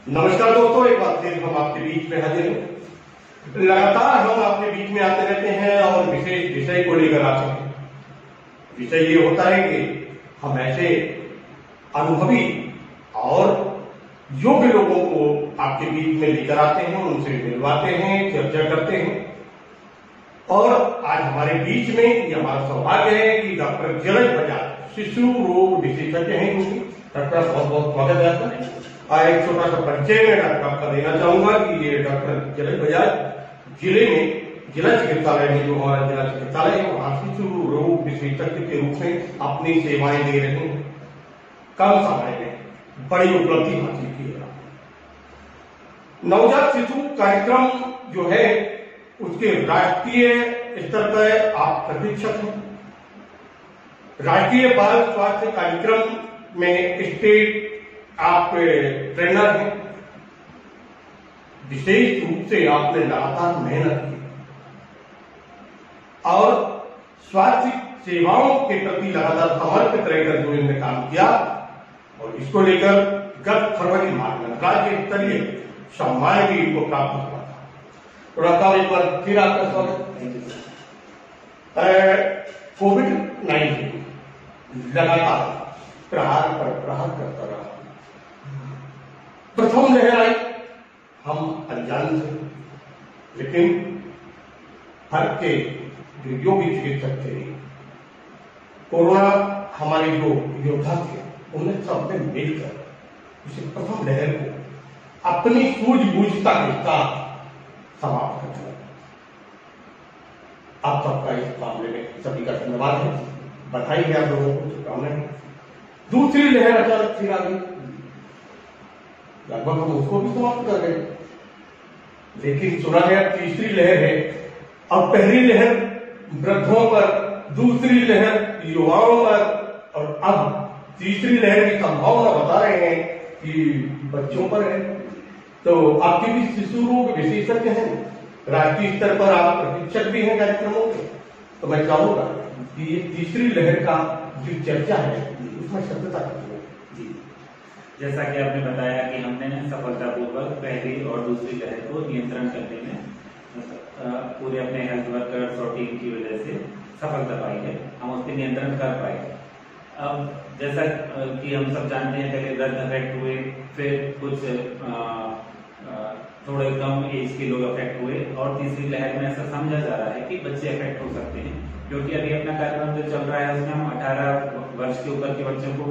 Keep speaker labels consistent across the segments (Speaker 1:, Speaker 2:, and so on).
Speaker 1: नमस्कार दोस्तों, एक बार फिर हम आपके बीच में हाजिर हैं। लगातार हम आपके बीच में आते रहते हैं और विशेष विषय को लेकर आते हैं। विषय ये होता है कि हम ऐसे अनुभवी और योग्य लोगों को आपके बीच में लेकर आते हैं, उनसे मिलवाते हैं, चर्चा करते हैं। और आज हमारे बीच में ये हमारा सौभाग्य है कि डॉक्टर जलज बजाज शिशु रोग विशेषज्ञ हैं। डॉक्टर बहुत बहुत स्वागत है आपका। एक छोटा सा परिचय मैं डॉक्टर आपका देना चाहूंगा कि ये डॉक्टर जलज बजाज जिले में जिला चिकित्सालय में जो हमारा जिला चिकित्सालय है वहां शिशु रोग विशेषज्ञ के रूप में अपनी सेवाएं दे रहे हैं। कम समय में बड़ी उपलब्धि हासिल की है। नवजात शिशु कार्यक्रम जो है उसके राष्ट्रीय स्तर पर आप प्रशिक्षक हैं। राष्ट्रीय बाल स्वास्थ्य कार्यक्रम में स्टेट आप ट्रेनर हैं। विशेष रूप से आपने लगातार मेहनत की और स्वास्थ्य सेवाओं के प्रति लगातार समर्पित रहकर जो इन्होंने काम किया और इसको लेकर गत फरवरी माह में राज्य स्तरीय सम्मान भी इनको प्राप्त हुआ था। थोड़ा सा एक बार फिर आपका स्वागत। कोविड-19 लगातार प्रहार पर प्रहार करता रहा। प्रथम लहर आई, हम अनजान थे, लेकिन भारत के जो योग्य चिकित्सक थे, कोरोना हमारे जो योद्धा थे, उन्हें सबने मिलकर इस प्रथम लहर को अपनी सूझबूझता के साथ समाप्त कर दिया। आप सबका इस मामले में सभी का धन्यवाद है, बधाई है आप लोगों को, शुभकामनाएं। दूसरी लहर अचानक फिर आ गई, लगभग हम उसको भी समाप्त कर गए, लेकिन सुना गया तीसरी लहर है। अब पहली लहर वृद्धों पर, दूसरी लहर युवाओं पर और अब तीसरी लहर की संभावना बता रहे हैं कि बच्चों पर है। तो आपके भी शिशु रोग विशेषज्ञ हैं, राष्ट्रीय स्तर पर आप प्रशिक्षक भी हैं कार्यक्रमों के। तो मैं चाहूंगा कि ये तीसरी लहर का जो चर्चा है उसमें सत्यता जी।
Speaker 2: जैसा कि आपने बताया कि हमने सफलतापूर्वक पहली और दूसरी लहर को नियंत्रण करने में पूरे अपने हेल्थ वर्कर्स और टीम की वजह से सफलता पाई है, हम उस पर नियंत्रण कर पाए। अब जैसा कि हम सब जानते हैं, पहले दर्द अफेक्ट हुए, फिर कुछ थोड़े कम एज के लोग अफेक्ट हुए और तीसरी लहर में ऐसा समझा जा रहा है कि बच्चे अफेक्ट हो सकते हैं, क्योंकि अभी अपना कार्यक्रम जो चल रहा है उसमें हम 18 वर्ष के ऊपर के बच्चों को,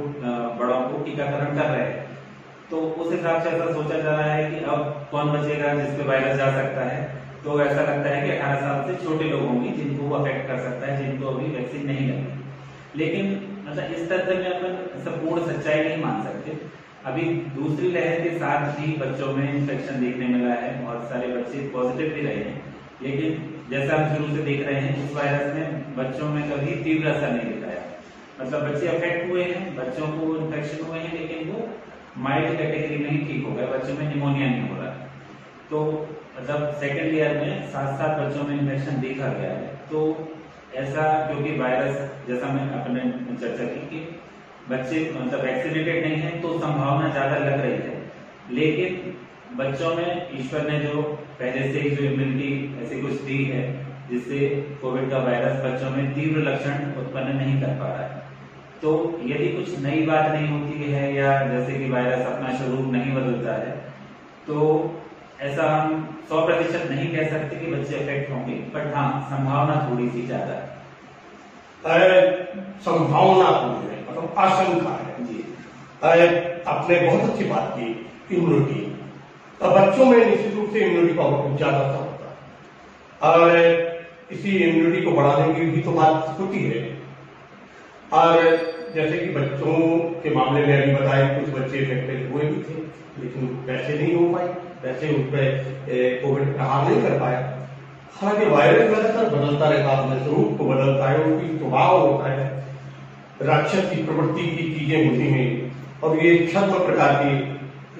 Speaker 2: बड़ों को टीकाकरण कर रहे हैं। तो उस हिसाब से ऐसा सोचा जा रहा है कि अब कौन बचेगा जिसपे वायरस जा सकता है। तो ऐसा लगता है कि 18 साल से छोटे लोग होंगे जिनको वो अफेक्ट कर सकता है, जिनको अभी वैक्सीन नहीं लगी। लेकिन मतलब इस तरह में अपन संपूर्ण सच्चाई नहीं मान सकते। अभी दूसरी लहर के साथ भी बच्चों में इन्फेक्शन देखने मिला है, बहुत सारे बच्चे पॉजिटिव भी रहे हैं, लेकिन जैसा हम शुरू से देख रहे हैं इस वायरस ने बच्चों में कभी तीव्र असर नहीं दिखाया। मतलब बच्चे अफेक्ट हुए हैं, बच्चों को इन्फेक्शन हुए हैं, लेकिन वो माइल्ड कैटेगरी में ही ठीक हो गया, बच्चों में निमोनिया नहीं हो रहा। तो मतलब सेकेंड ईयर में 7 बच्चों में इन्फेक्शन देखा गया है। तो ऐसा क्योंकि वायरस जैसा मैं अपने चर्चा की कि बच्चे मतलब वैक्सीनेटेड नहीं है तो संभावना ज्यादा लग रही है, लेकिन बच्चों में ईश्वर ने जो पहले से ही जो इम्यूनिटी ऐसी कुछ दी है जिससे कोविड का वायरस बच्चों में तीव्र लक्षण उत्पन्न नहीं कर पा रहा है। तो यदि कुछ नई बात नहीं होती है या जैसे कि वायरस अपना स्वरूप नहीं बदलता है, तो ऐसा हम 100% नहीं कह सकते कि बच्चे अफेक्ट होंगे, बट हाँ संभावना थोड़ी सी ज्यादा है।
Speaker 1: संभावना मतलब आशंका है जी। आपने बहुत अच्छी बात की, इम्यूनिटी। बच्चों में निश्चित रूप से इम्यूनिटी पावर ज्यादा होता है और इसी इम्यूनिटी को बढ़ाने की भी तो बात होती है। और जैसे कि बच्चों के मामले में अभी बताए, कुछ बच्चे इफेक्टेड हुए भी थे, लेकिन वैसे नहीं हो पाए, वैसे उस पर कोविड प्रहार नहीं कर पाया। हालांकि वायरस लगातार बदलता रहता है, अपने स्वरूप को बदलता है, उसकी स्वभाव होता है, राक्षस की प्रवृत्ति की चीजें होती हैं और ये छद्म प्रकार की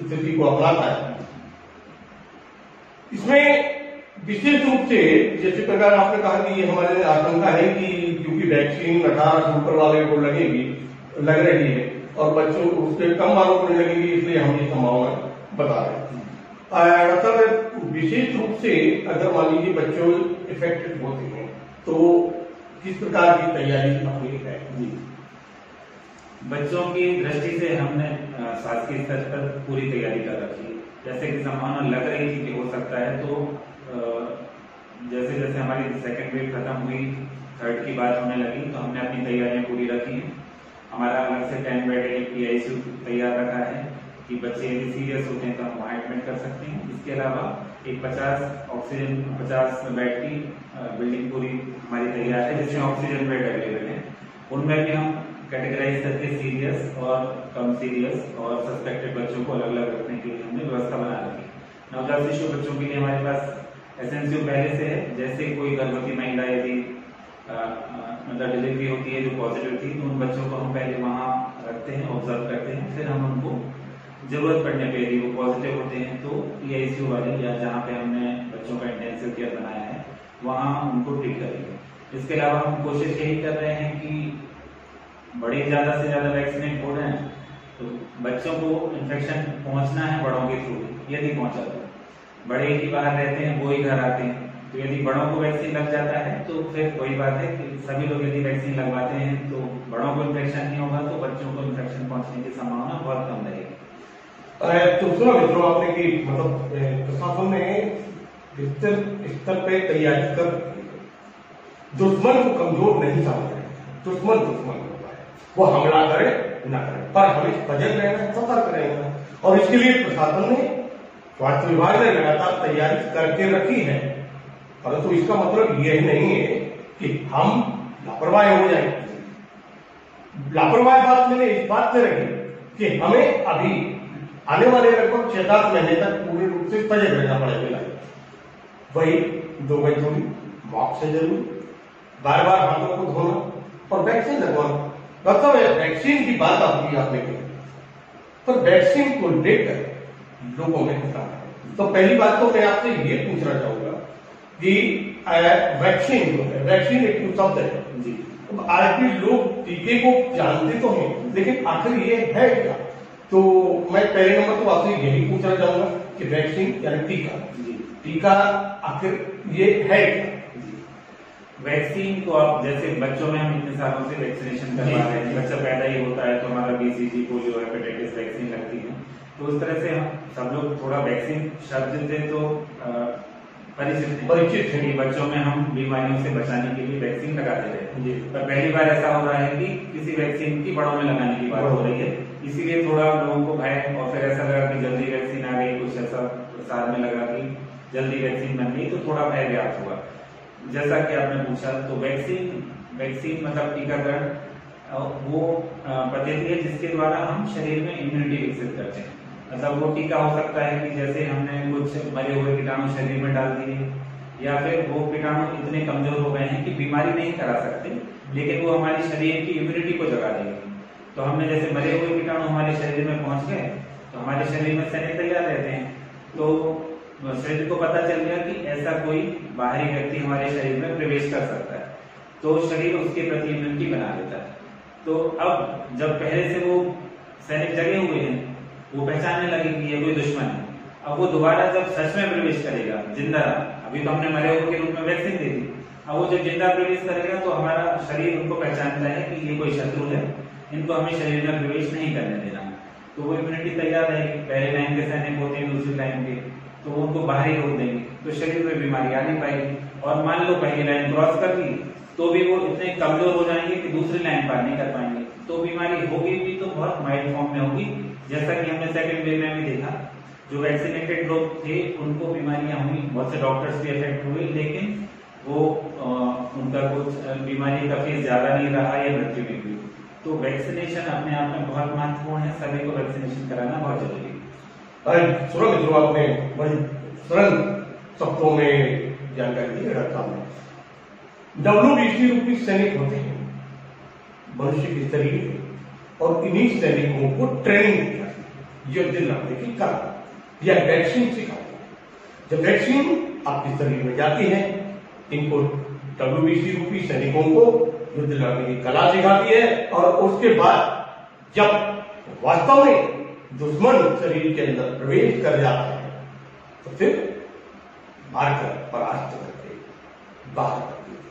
Speaker 1: स्थिति को अपनाता है। इसमें विशेष रूप से जैसे प्रकार आपने कहा कि ये हमारे आशंका है कि क्योंकि वैक्सीन 18 से ऊपर वाले को लग रही है और बच्चों उसके कम वालों को लगेगी, इसलिए हम ये संभावना बता रहे हैं। मतलब विशेष रूप से अगर मान लीजिए बच्चों इफेक्टेड होते हैं तो किस प्रकार की तैयारी अपनी है?
Speaker 2: बच्चों की दृष्टि से हमने शासकीय स्तर पर पूरी तैयारी कर रखी है। जैसे कि संभावना लग रही थी कि हो सकता है, तो जैसे जैसे हमारी सेकेंड वेव खत्म हुई, थर्ड की बात होने लगी, तो हमने अपनी तैयारियां पूरी रखी हैं। हमारा अलग से 10 बेड PICU तैयार रखा है कि बच्चे यदि सीरियस होते हैं तो हम वहाँ एडमिट कर सकते हैं। इसके अलावा एक 50 बेड की बिल्डिंग पूरी हमारी तैयार है, जिसमें ऑक्सीजन बेड अवेलेबल है। उनमें भी हम कैटेगराइज करके सीरियस और कम सीरियस और सस्पेक्टेड बच्चों को अलग अलग रखने के लिए हमने व्यवस्था बना रखी है। नवजात शिशु बच्चों के लिए हमारे पास SNCU पहले से है। जैसे कोई गर्भवती महिला यदि मतलब डिलीवरी होती है जो पॉजिटिव थी, तो उन बच्चों को हम पहले वहाँ रखते हैं, ऑब्जर्व करते हैं, फिर हम उनको जरूरत पड़ने पे यदि वो पॉजिटिव होते हैं तो PICU वाले या जहाँ पे हमने बच्चों का इंटेंसिव केयर बनाया है वहाँ उनको ट्रीट करेंगे। इसके अलावा हम कोशिश यही कर रहे हैं कि बड़े ज्यादा से ज्यादा वैक्सीनेट हो रहे हैं, तो बच्चों को इन्फेक्शन पहुंचना है बड़ों के थ्रू, यदि पहुंचा तो बड़े ही बाहर रहते हैं, वो ही घर आते हैं, तो यदि बड़ों को वैक्सीन लग जाता है तो फिर वही बात है कि सभी लोग यदि वैक्सीन लगवाते हैं तो बड़ों को इन्फेक्शन नहीं होगा, तो बच्चों को इन्फेक्शन पहुंचने की संभावना बहुत कम रहेगी।
Speaker 1: तो सुनो मित्रों, आपने की मतलब प्रशासन ने स्तर स्तर पे तैयारी कर दुश्मन को कमजोर नहीं समझ रहे। दुश्मन होता है, वो हमला करे ना करे, पर हमें सजग रहना, सतर्क रहना, और इसके लिए प्रशासन ने, स्वास्थ्य विभाग ने लगातार तैयारी करके रखी है। परंतु इसका मतलब यह नहीं है कि हम लापरवाह हो जाएंगे। लापरवाह बात मैंने इस बात से रखी कि हमें अभी आने वाले लगभग 6-7 महीने तक पूरी रूप से सजग रहना पड़ेगा। वही 2 गज दूरी, मास्क से जरूर, बार बार हाथों को धोना और वैक्सीन लगवाना। मतलब वैक्सीन की बात आपने की, पर वैक्सीन को लेकर लोगों में होता है। तो पहली बात तो मैं आपसे ये पूछना चाहूंगा कि वैक्सीन जो है, वैक्सीन एक शब्द है जी, आज भी लोग टीके को जानते तो हैं, लेकिन आखिर ये है क्या? तो मैं पहले नंबर तो आपसे यही पूछना चाहूंगा कि वैक्सीन यानी टीका, टीका आखिर ये है क्या?
Speaker 2: वैक्सीन को आप जैसे बच्चों में हम इतने सालों से वैक्सीनेशन करवा रहे हैं, बच्चा पैदा ही होता है तो हमारा BCG, पोलियो, हेपेटाइटिस वैक्सीन लगती है, तो उस तरह से हम सब लोग थोड़ा वैक्सीन शब्द से तो परिचित हैं कि बच्चों में हम बीमारियों से बचाने के लिए वैक्सीन लगाते रहते हैं। पर पहली बार ऐसा हो रहा है कि किसी वैक्सीन की बड़ों में लगाने की बात हो रही है, इसीलिए थोड़ा लोगों को भय, और फिर ऐसा लगा कि जल्दी वैक्सीन आ गई, कुछ ऐसा प्रसार में लगा कि जल्दी वैक्सीन बन गई, तो थोड़ा भय व्याप्त हुआ। जैसा कि आपने पूछा, तो वैक्सीन मतलब टीकाकरण वो पद्धति है जिसके द्वारा हम शरीर में इम्यूनिटी विकसित करते हैं। मतलब वो टीका हो सकता है कि जैसे हमने कुछ मरे हुए कीटाणु शरीर में डाल दिए, या फिर वो कीटाणु इतने कमजोर हो गए हैं कि बीमारी नहीं करा सकते, लेकिन वो हमारे शरीर की इम्यूनिटी को जगा देंगे। तो हमने जैसे मरे हुए कीटाणु हमारे शरीर में पहुंच गए, तो हमारे शरीर में सैनिक तैयार रहते हैं, तो शरीर को पता चल गया कि ऐसा कोई बाहरी व्यक्ति हमारे शरीर में प्रवेश कर सकता है, तो शरीर उसके प्रति इम्यूनिटी बना देता है। तो अब जब पहले से वो सैनिक जगे हुए हैं, वो पहचानने लगे कि ये कोई दुश्मन है, अब वो दोबारा जब सच में प्रवेश करेगा जिंदा, अभी तो हमने मरे हुए के रूप में वैक्सीन दे दी, अब वो जब जिंदा प्रवेश करेगा तो हमारा शरीर उनको पहचानता है कि ये कोई शत्रु है, इनको हमें शरीर में प्रवेश नहीं करने देना, तो वो इम्यूनिटी तैयार रहेगी। पहले लाइन के सैनिक होते हैं, दूसरी लाइन के, तो उनको बाहर ही रोक देंगे, तो शरीर में बीमारी आ नहीं पाएगी। और मान लो पहली लाइन क्रॉस कर ली, तो भी वो इतने कमजोर हो जाएंगे कि दूसरी लाइन पार नहीं कर पाएंगे, तो बीमारी होगी भी तो बहुत माइल्ड फॉर्म में होगी। जैसा कि हमने सेकंड वेव में भी देखा, जो वैक्सीनेटेड लोग थे उनको बीमारियां हुई, बहुत से डॉक्टर्स भी इफेक्ट हुए, लेकिन वो उनका कुछ बीमारी का फेज ज्यादा नहीं रहा या मृत्यु भी हुई। तो वैक्सीनेशन अपने आप में बहुत महत्वपूर्ण है, सभी को वैक्सीनेशन कराना बहुत जरूरी है।
Speaker 1: सुनो मित्रों, आपने बड़ी सरल शब्दों में जानकारी दी रखा है। WBC रूपी सैनिक होते हैं मनुष्य के शरीर में, और इन्हीं सैनिकों को ट्रेनिंग युद्ध लड़ने की कला या वैक्सीन सिखाती है। जब वैक्सीन आपके शरीर में जाती है, इनको WBC रूपी सैनिकों को युद्ध लड़ने की कला सिखाती है, और उसके बाद जब वास्तव में दुश्मन शरीर के अंदर प्रवेश कर जाते हैं तो फिर मारकर परास्त करके बाहर कर देते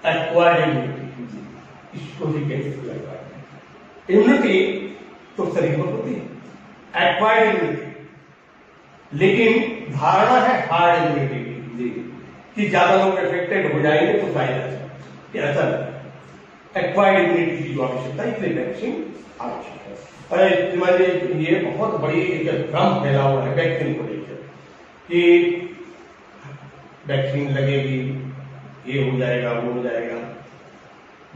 Speaker 1: हैं। एक्वायर्ड इम्यूनिटी, इसको ही कैसे लगता है। इम्यूनिटी तो शरीर में होती है, एक्वायर्ड इम्यूनिटी, लेकिन धारणा है हार्ड इम्यूनिटी की कि ज्यादा लोग अफेक्टेड हो जाएंगे तो फायदा ऐसा नहीं। एक्वायर्ड इम्यूनिटी की जो आवश्यकता है इसलिए वैक्सीन आवश्यक है। ये बहुत बड़ी एक भ्रम फैला हुआ है वैक्सीन को लेकर कि वैक्सीन लगेगी ये हो जाएगा वो हो जाएगा।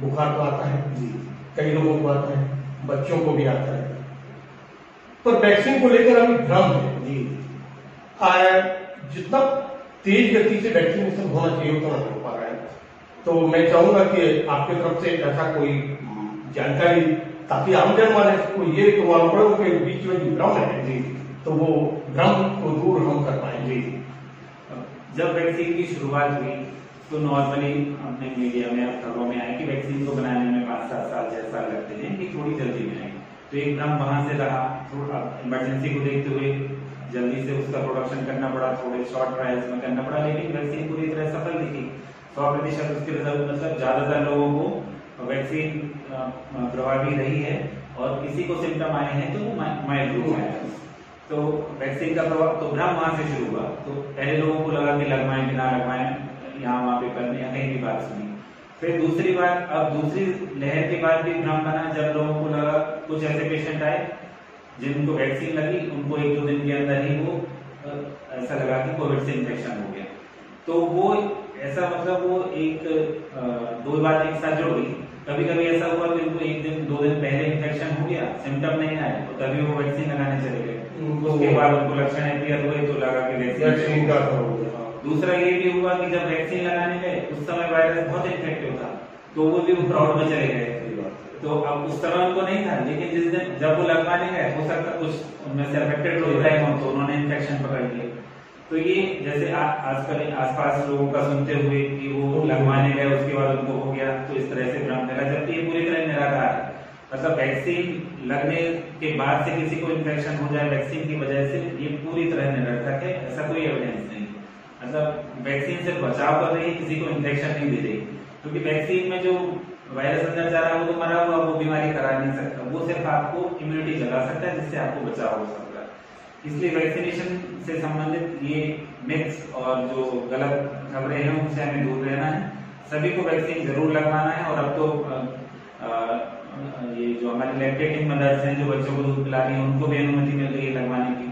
Speaker 1: बुखार तो आता है जी, कई लोगों को आता है, बच्चों को भी आता है, पर वैक्सीन को लेकर अभी भ्रम है जी। जितना तेज गति से वैक्सीनेशन होना चाहिए उतना नहीं हो पा रहा है। तो मैं चाहूंगा कि आपकी तरफ से ऐसा कोई जानकारी, ताकि आम जनमानस को ये तो मालूम पड़े कि बीच में जो भ्रम है जी, तो वो भ्रम को दूर हम कर पाएंगे।
Speaker 2: जब वैक्सीन की शुरुआत हुई तो नॉर्मली अपने मीडिया में खबरों में आया कि वैक्सीन को बनाने में 5-7 साल 6 साल लगते हैं कि थोड़ी जल्दी बनाएंगे। तो एक भ्रम वहां से रहा, थोड़ा इमरजेंसी को देखते हुए जल्दी से उसका प्रोडक्शन करना पड़ा, थोड़े शॉर्ट ट्रायल्स में करना पड़ा, लेकिन वैक्सीन पूरी तरह सफल दिखी। 100% उसके रिजल्ट, मतलब ज्यादातर लोगों को वैक्सीन प्रभावी रही है और किसी को सिम्टम आए हैं तो वो माइल्ड रूप में आया। तो वैक्सीन का प्रभाव, तो भ्रम वहां से शुरू हुआ। तो पहले लोगों को लगा कि लगवाएं कि ना लगवाएं, यहाँ वहां पेपर में या कहीं भी बात सुनी। फिर दूसरी बात, अब दूसरी लहर के बाद भी भ्रम बना जब लोगों को लगा, कुछ ऐसे पेशेंट आए जिनको वैक्सीन लगी, उनको 1-2 दिन के अंदर ही वो ऐसा लगा कि कोविड से इन्फेक्शन हो गया। तो वो ऐसा, मतलब वो एक 2 बात एक साथ जुड़ गई। कभी कभी ऐसा हुआ कि उनको 1 दिन 2 दिन पहले इन्फेक्शन हो गया, सिम्टम नहीं आए, तो तभी वो वैक्सीन लगाने चले गए। उसके बाद उनको लक्षण अपीयर हुए तो लगा कि वैक्सीन का हो गया। दूसरा ये भी हुआ कि जब वैक्सीन लगाने गए उस समय वायरस बहुत इन्फेक्टिव था, तो वो भी क्राउड में चले गए। तो अब उस समय उनको नहीं था, लेकिन जिस दिन जब वो लगवाने गए, हो सकता कुछ उनमें से अफेक्टेड लोग रहे हों तो उन्होंने इन्फेक्शन पकड़ लिया। तो ये जैसे आजकल आसपास लोगों का सुनते हुए कि वो लगवाने गए उसके बाद उनको हो गया, तो इस तरह से भ्रम फैला, जबकि ये पूरी तरह निराधार है। मतलब वैक्सीन लगने के बाद से किसी को इन्फेक्शन हो जाए वैक्सीन की वजह से, ये पूरी तरह निरर्थक है, ऐसा कोई एविडेंस नहीं। मतलब वैक्सीन से बचाव कर रही है, किसी को इन्फेक्शन नहीं दे रही, क्योंकि वैक्सीन में जो वायरस अंदर जा रहा है वो तो मरा हुआ, वो बीमारी करा नहीं सकता, वो सिर्फ आपको इम्यूनिटी जगा सकता है जिससे आपको बचाव हो सकता है। इसलिए वैक्सीनेशन से संबंधित ये मिथ्स और जो गलत खबरें हैं उनसे हमें दूर रहना है। सभी को वैक्सीन जरूर लगवाना है। और अब तो ये जो हमारी लैक्टेटिंग मदर्स हैं, जो बच्चों को दूध पिला रही हैं, उनको भी अनुमति मिल रही है लगवाने की।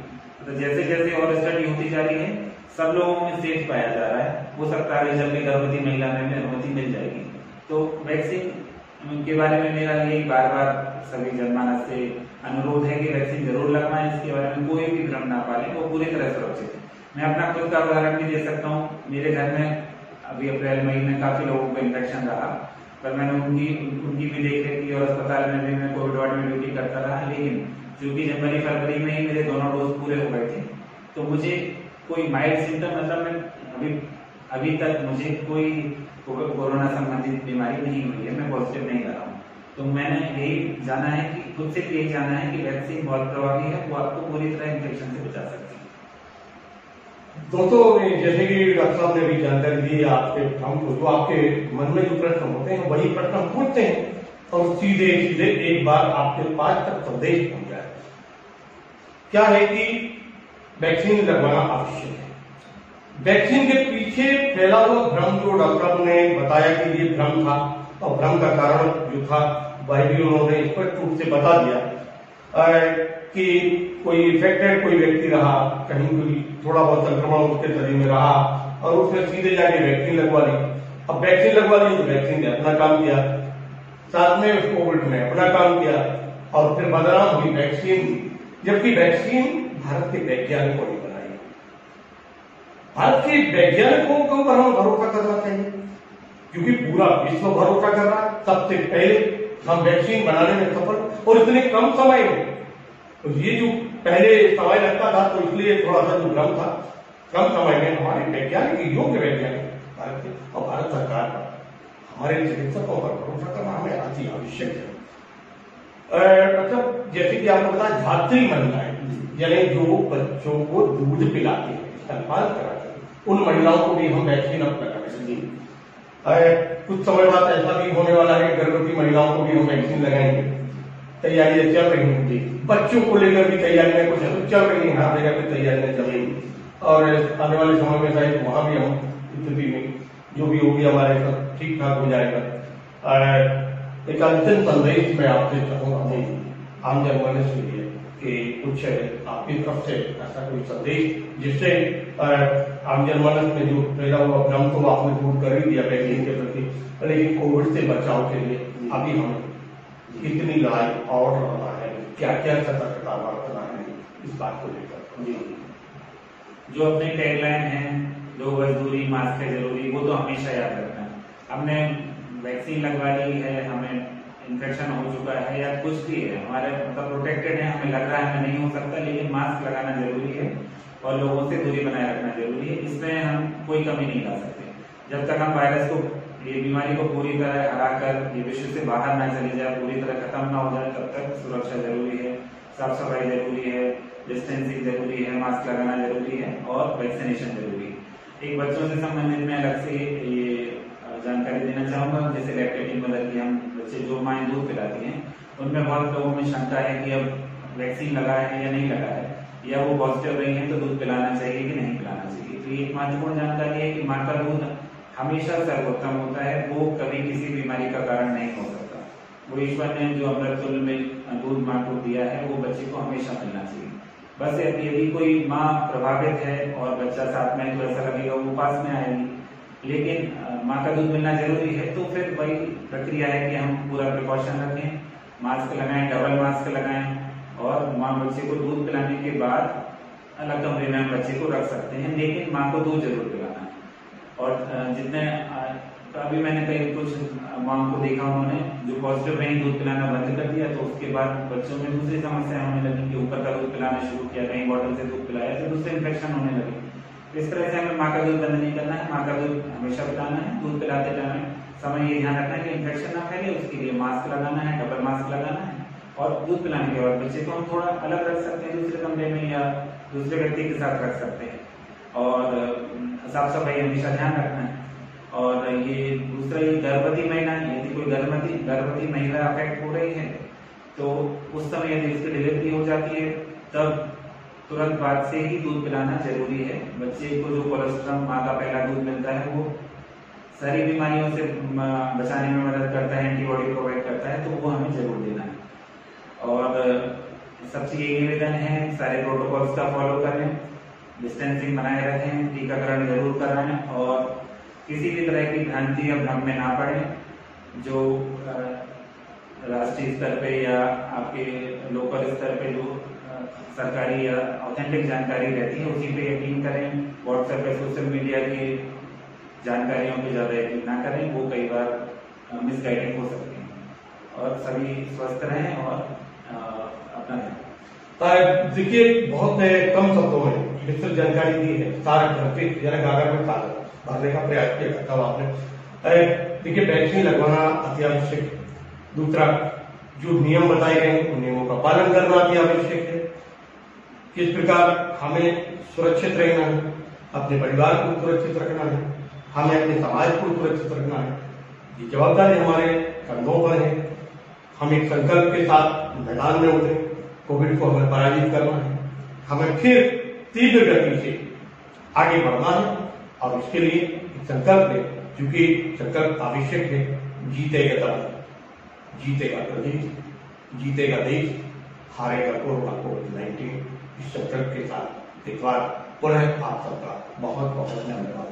Speaker 2: तो जैसे जैसे और स्टडी होती जा रही है, सब लोगों में सेफ पाया जा रहा है, हो सकता है जब गर्भवती महिला में अनुमति मिल जाएगी। तो वैक्सीन के बारे में मेरा यही बार बार सभी जनमानस से अनुरोध है कि वैक्सीन जरूर लगवाएं। इसके बारे में कोई भी भ्रम ना पालें, वो पूरी तरह सुरक्षित है। मैं अपना खुद का उदाहरण भी दे सकता हूँ। मेरे घर में अभी अप्रैल मई में काफी लोगों को इन्फेक्शन रहा, पर मैंने उनकी भी देख रेख की और अस्पताल में भी मैं कोविड वार्ड में ड्यूटी करता रहा। लेकिन चूंकि जनवरी फरवरी में ही मेरे दोनों डोज पूरे हो गए थे, तो मुझे कोई माइल्ड सिम्टम, मतलब मैं अभी तक मुझे कोई कोरोना संबंधित बीमारी नहीं हुई है, मैं पॉजिटिव नहीं रहा हूँ। तो मैंने यही जाना है कि खुद से यही जाना है कि वैक्सीन बहुत प्रभावी है, वो आपको पूरी तरह इन्फेक्शन से बचा सकती है।
Speaker 1: दोस्तों, जैसे कि डॉक्टर साहब ने भी जानकारी दी आपके हमको, जो आपके मन में जो प्रश्न होते हैं वही प्रश्न हम पूछते हैं और सीधे सीधे एक बार आपके पास तक संदेश पहुंच जाए। क्या है कि वैक्सीन लगवाना आवश्यक है। वैक्सीन के पीछे फैला हुआ भ्रम जो डॉक्टर ने बताया कि ये भ्रम था, और भ्रम का कारण जो था वह भी उन्होंने स्पष्ट रूप से बता दिया कि कोई इन्फेक्टेड कोई व्यक्ति रहा, कहीं कोई थोड़ा बहुत संक्रमण उसके शरीर में रहा और उसने सीधे जाके वैक्सीन लगवा ली। अब वैक्सीन लगवा ली तो वैक्सीन ने अपना काम किया, साथ में कोविड ने अपना काम किया और फिर बदनाम हुई वैक्सीन, जबकि वैक्सीन भारत के वैज्ञानिकों ने बनाई। भारत के वैज्ञानिकों के ऊपर हमें भरोसा करना चाहिए, क्योंकि पूरा विश्व भरोसा कर रहा है। सबसे पहले हम वैक्सीन बनाने में सफल, और इतने कम समय में। तो ये जो पहले समय लगता था, तो इसलिए थोड़ा सा जो भ्रम था, कम समय में हमारे वैज्ञानिक, योग्य वैज्ञानिक भारत के और भारत सरकार पर, हमारे चिकित्सकों पर भरोसा करना हमें अति आवश्यक है। अच्छा, जैसे कि आपको पता है धात्री महिलाएं यानी जो बच्चों को दूध पिलाती है, स्तनपान कराती है, उन महिलाओं को भी हम वैक्सीन अब लगाएंगे। कुछ समय बाद ऐसा भी होने वाला है, गर्भवती महिलाओं को भी हम वैक्सीन लगाएंगे। तैयारियां चल रही होंगी, बच्चों को लेकर भी तैयारियां कुछ चल रही है, हर जगह पे तैयारियां चल रही हैं और आने वाले समय में शायद वहां भी हम स्थिति में जो भी होगी हमारे सब ठीक ठाक हो जाएगा। एक अंतिम संदेश मैं आपसे चाहूंगा आम जनमानस के लिए कि कुछ आपकी तरफ से ऐसा कोई संदेश जिससे आम जनमानस में जो पैदा हुआ भ्रम को आपने दूर कर ही दिया वैक्सीन के प्रति, लेकिन कोविड से बचाव के लिए अभी हमें कितनी लड़ाई और लड़ना है, क्या क्या सतर्कता बरतना है, इस बात को लेकर
Speaker 2: जो अपनी टैगलाइन है, जो मजदूरी मास्क है जरूरी, वो तो हमेशा याद रखना है। हमने वैक्सीन लगवा ली है, हमें इन्फेक्शन हो चुका है या कुछ भी है, हमारे मतलब प्रोटेक्टेड है, हमें लग रहा है हमें नहीं हो सकता, लेकिन मास्क लगाना जरूरी है और लोगों से दूरी बनाए रखना जरूरी है। इसमें हम कोई कमी नहीं ला सकते। जब तक हम वायरस को, ये बीमारी को पूरी तरह हराकर ये विश्व से बाहर ना चली जाए, पूरी तरह खत्म ना हो जाए, तब तक सुरक्षा जरूरी है, साफ सफाई जरूरी है, डिस्टेंसिंग जरूरी है, मास्क लगाना जरूरी है और वैक्सीनेशन जरूरी है। एक बच्चों से संबंधित मैं अलग से ये जानकारी देना चाहूंगा। जैसे लैक्टेटिंग मदर की हम बच्चे जो माएँ दूध पिलाती हैं, उनमें बहुत लोगों में शंका है कि अब वैक्सीन लगा है या नहीं लगा है, या वो पॉजिटिव रही है तो दूध पिलाना चाहिए कि नहीं पिलाना चाहिए। तो ये एक महत्वपूर्ण जानकारी है कि माँ का दूध हमेशा सर्वोत्तम होता है, वो कभी किसी बीमारी का कारण नहीं हो सकता। वो ईश्वर ने जो अमृत तुल्य में दूध माँ को दिया है, वो बच्चे को हमेशा मिलना चाहिए। बस यदि कोई माँ प्रभावित है और बच्चा साथ में, तो ऐसा लगेगा वो पास में आएगी, लेकिन माँ का दूध मिलना जरूरी है। तो फिर वही प्रक्रिया है कि हम पूरा प्रिकॉशन रखें, मास्क लगाएं, डबल मास्क लगाएं और माँ बच्चे को दूध पिलाने के बाद अलग कमरे में हम बच्चे को रख सकते हैं, लेकिन माँ को दूध जरूर पिलाना है। और जितने अभी मैंने कई कुछ माँ को देखा, उन्होंने जो पॉजिटिव रही दूध पिलाना बंद कर दिया, तो उसके बाद बच्चों में दूसरी समस्या होने लगी कि ऊपर का दूध पिलाना शुरू किया, कहीं बॉटल से दूध पिलाया तो दूसरे इन्फेक्शन होने लगे। इस तरह से हमें माँ का दूध बंद नहीं करना है, माँ का दूध हमेशा पिलाना है। दूध पिलाते समय ये ध्यान रखना है कि इन्फेक्शन ना फैले, उसके लिए मास्क लगाना है, डबल मास्क लगाना है। और दूध पिलाने के बाद बच्चे को हम थोड़ा अलग रख सकते हैं, दूसरे कमरे में या दूसरे व्यक्ति के साथ रख सकते हैं। और साफ सफाई हमेशा ध्यान रखना है। और ये दूसरा, ये गर्भवती महिला, यदि कोई गर्भवती महिला अफेक्ट हो रही है, तो उस समय यदि उसकी डिलीवरी हो जाती है, तब तुरंत बाद से ही दूध पिलाना जरूरी है। बच्चे को जो कोलेस्ट्रॉल माँ का पहला दूध मिलता है, वो सारी बीमारियों से बचाने में मदद करता है, एंटीबॉडी प्रोवाइड करता है, तो वो हमें जरूर देना है। और सबसे यही निवेदन है, सारे प्रोटोकॉल्स का फॉलो करें, डिस्टेंसिंग बनाए रखें, टीकाकरण जरूर कराएं और किसी भी तरह की भ्रांति या भ्रम में ना पड़े। जो राष्ट्रीय स्तर पे या आपके लोकल स्तर पे जो सरकारी या ऑथेंटिक जानकारी रहती है, उसी पे यकीन करें। व्हाट्सएप पे, सोशल मीडिया की जानकारियों पे ज्यादा यकीन ना करें, वो कई बार मिसगाइडेड हो सकती हैं। और सभी स्वस्थ रहें और अपना ध्यान।
Speaker 1: देखिए, बहुत कम शब्दों में विस्तृत जानकारी दी है, सारा गागर में सारा भरने का प्रयास किया तब आपने। देखिए, वैक्सीन लगवाना अति आवश्यक है। दूसरा, जो नियम बताए गए उन नियमों का पालन करना अति आवश्यक है। किस प्रकार हमें सुरक्षित रहना है, अपने परिवार को सुरक्षित रखना है, हमें अपने समाज को सुरक्षित रखना है, ये जवाबदारी हमारे कंधों पर है। हम एक संकल्प के साथ मैदान में उतरे, कोविड को हमें पराजित करना है, हमें फिर तीव्र गति से आगे बढ़ना है। और इसके लिए एक संकल्प है, क्योंकि संकल्प आवश्यक है। जीतेगा दल, जीतेगा प्रदेश, जीतेगा देश, हारेगा कोरोना कोविड-19। इस संकल्प के साथ एक बार पुनः आप सबका बहुत बहुत धन्यवाद।